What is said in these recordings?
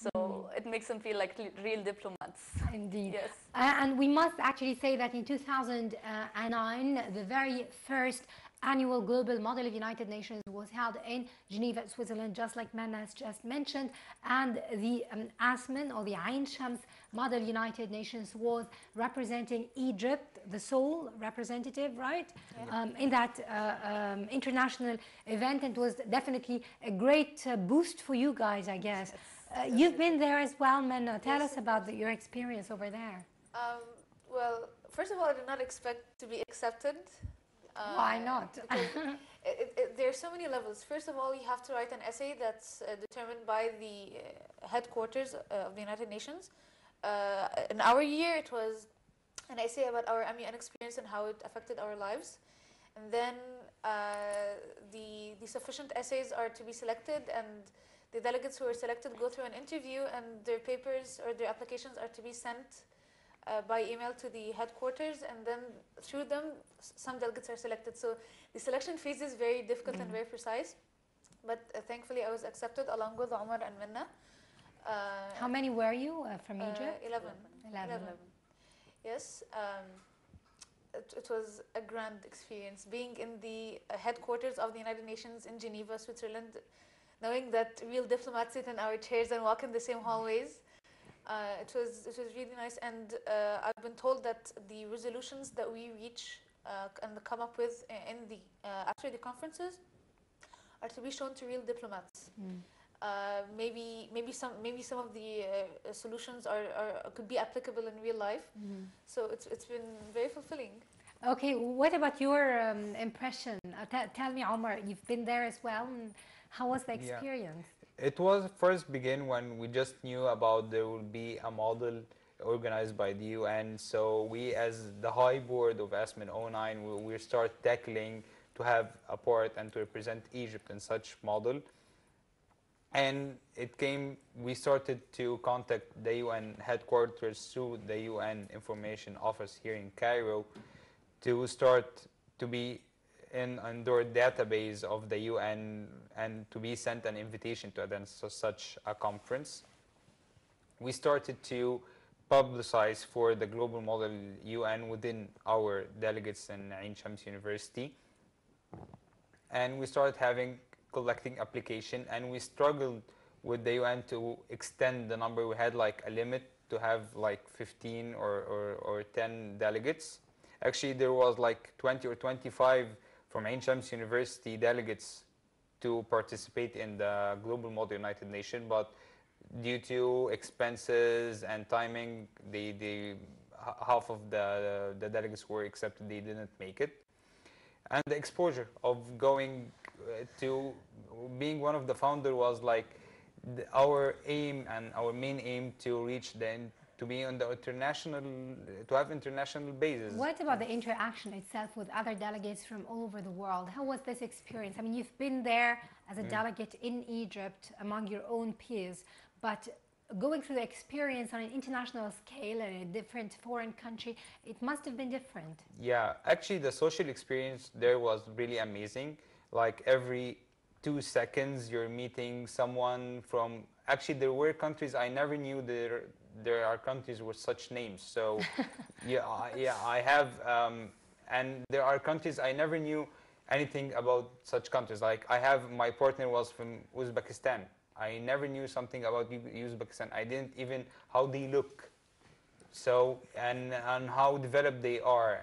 So it makes them feel like real diplomats. Indeed. Yes. And we must actually say that in 2009, the very first annual global model of United Nations was held in Geneva, Switzerland, just like Menna has just mentioned. And the ASMUN, or the Ain Shams Model United Nations, was representing Egypt, the sole representative, right? Yeah. In that international event. It was definitely a great boost for you guys, I guess. You've been there as well, Menna. Tell us about your experience over there. Well, first of all, I did not expect to be accepted. Why not? There are so many levels. First of all, you have to write an essay that's determined by the headquarters of the United Nations. In our year, it was an essay about our ASMUN experience and how it affected our lives. And then the sufficient essays are to be selected, and the delegates who are selected go through an interview, and their papers or their applications are to be sent by email to the headquarters, and then through them some delegates are selected. So the selection phase is very difficult and very precise, but thankfully I was accepted along with Omar and Menna. How many were you from Egypt? 11. 11. Yes. It was a grand experience being in the headquarters of the United Nations in Geneva, Switzerland, knowing that real diplomats sit in our chairs and walk in the same hallways. It was really nice, and I've been told that the resolutions that we reach and come up with in the after the conferences are to be shown to real diplomats. Maybe some of the solutions could be applicable in real life. So it's been very fulfilling. Okay, what about your impression? Tell me, Omar, you've been there as well, and how was the experience? Yeah. It was first begin when we just knew about there will be a model organized by the UN. So we, as the high board of ASMUN 09, we start tackling to have a part and to represent Egypt in such model. And we started to contact the UN headquarters through the UN Information Office here in Cairo to start to be in their database of the UN and to be sent an invitation to attend such a conference. We started to publicize for the Global Model UN within our delegates in Ain Shams University. And we started collecting application, and we struggled with the UN to extend the number. We had like a limit to have like 15 or 10 delegates. Actually, there was like 20 or 25 from Ain Shams University delegates to participate in the Global Model United Nations, but due to expenses and timing, half of the delegates were accepted, they didn't make it. And the exposure of going to being one of the founders was like our aim and our main aim to reach to be on the international, to have international bases. What about the interaction itself with other delegates from all over the world? How was this experience? I mean, you've been there as a delegate in Egypt among your own peers, but going through the experience on an international scale in a different foreign country, it must have been different. Yeah, actually the social experience there was really amazing. Like every 2 seconds you're meeting someone from, actually there were countries I never knew there are countries with such names. So I have, and there are countries I never knew anything about such countries. Like my partner was from Uzbekistan. I never knew something about Uzbekistan. I didn't even how they look. So and how developed they are,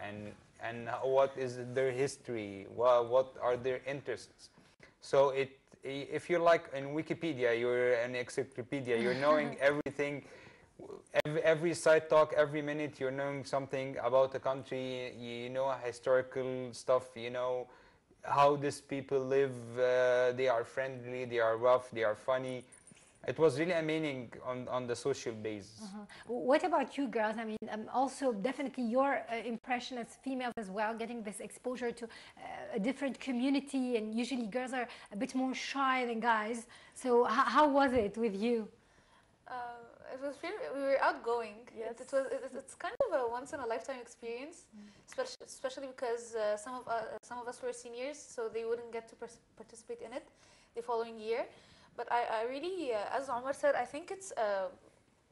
and what is their history, what are their interests. So if you're like in Wikipedia, you're an encyclopedia, you're knowing everything, every side talk, every minute you're knowing something about the country, you know historical stuff, you know how these people live, they are friendly, they are rough, they are funny. It was really amazing on the social basis. What about you girls? I mean, also definitely your impression as females as well, getting this exposure to a different community, and usually girls are a bit more shy than guys. So how was it with you? It was we were outgoing. Yes. It's kind of a once in a lifetime experience, especially because some of us were seniors, so they wouldn't get to participate in it the following year. But I really, as Omar said, I think it's a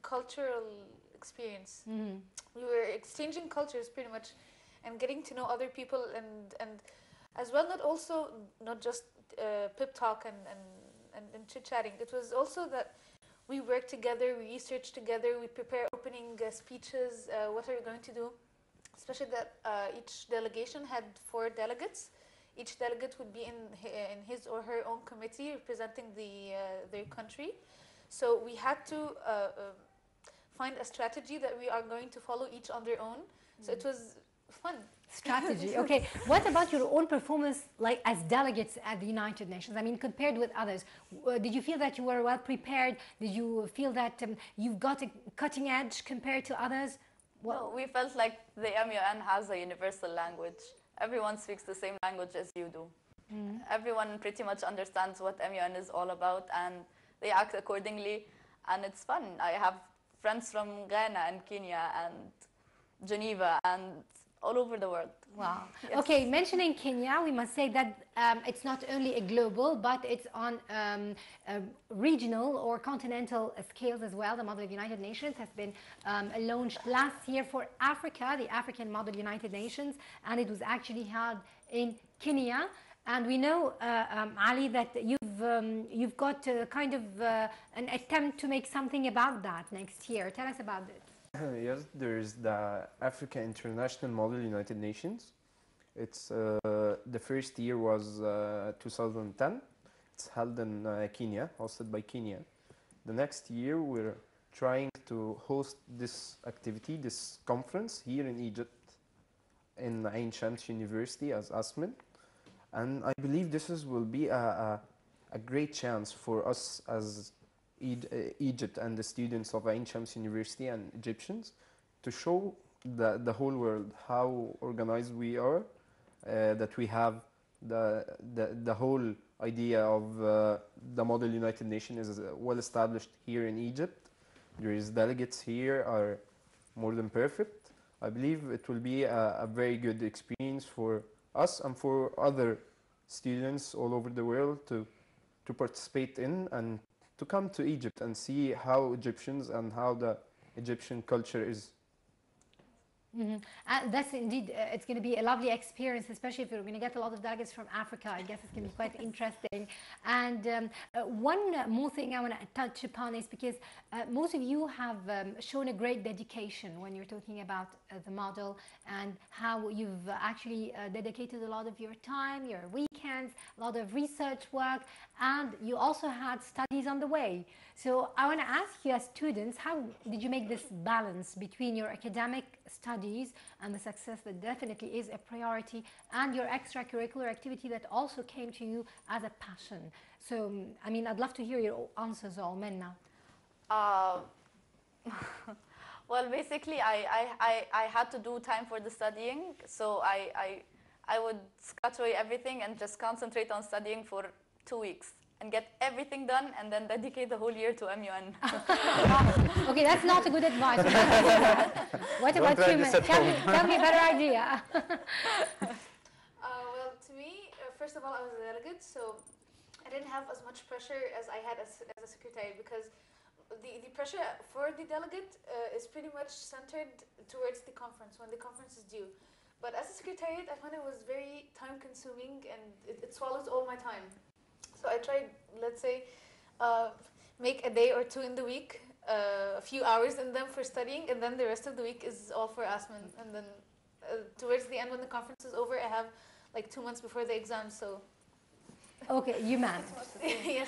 cultural experience. We were exchanging cultures pretty much, and getting to know other people, and as well, not just pip talk and chit chatting. It was also that we work together, we research together, we prepare opening speeches. What are we going to do? Especially that each delegation had 4 delegates. Each delegate would be in his or her own committee representing their country. So we had to find a strategy that we are going to follow each on their own. So it was fun. Strategy. Okay. What about your own performance, like as delegates at the United Nations? I mean, compared with others, did you feel that you were well prepared? Did you feel that you've got a cutting edge compared to others? Well, we felt like the MUN has a universal language. Everyone speaks the same language as you do. Everyone pretty much understands what MUN is all about, and they act accordingly, and it's fun. I have friends from Ghana and Kenya and Geneva and all over the world. Wow. Yes. Okay, mentioning Kenya, we must say that it's not only a global, but it's on a regional or continental scales as well. The Model of United Nations has been launched last year for Africa, the African Model United Nations, and it was actually held in Kenya. And we know, Ali, that you've got kind of an attempt to make something about that next year. Tell us about it. Yes, there's the Africa International Model United Nations. It's the first year was 2010. It's held in Kenya, hosted by Kenya. The next year we're trying to host this activity, this conference here in Egypt, in Ain Shams University as ASMUN. And I believe will be a great chance for us as Egypt and the students of Ain Shams University and Egyptians to show the whole world how organized we are, that we have the whole idea of the Model United Nations is well established here in Egypt. There is delegates here are more than perfect. I believe it will be a very good experience for us and for other students all over the world to participate in and to come to Egypt and see how Egyptians and how the Egyptian culture is. That's indeed, it's going to be a lovely experience, especially if you're going to get a lot of delegates from Africa. I guess it's going to be quite interesting. And one more thing I want to touch upon is because most of you have shown a great dedication when you're talking about the model and how you've actually dedicated a lot of your time, your weekends, a lot of research work, and you also had studies on the way. So I want to ask you as students, how did you make this balance between your academic studies and the success that definitely is a priority and your extracurricular activity that also came to you as a passion? So, I mean, I'd love to hear your answers all, Menna. Well, basically, I had to do time for the studying, so I would cut away everything and just concentrate on studying for 2 weeks and get everything done and then dedicate the whole year to MUN. Okay, that's not a good advice. What about you? Tell me a better idea. Well, to me, first of all, I was a delegate, so I didn't have as much pressure as I had as a secretary, because the pressure for the delegate is pretty much centered towards the conference, when the conference is due. But as a secretariat, I found it was very time-consuming and it swallows all my time. So I tried, let's say, make a day or 2 in the week, a few hours in them for studying, and then the rest of the week is all for ASMUN. And then towards the end, when the conference is over, I have like 2 months before the exam, so... Okay, you managed. Yes.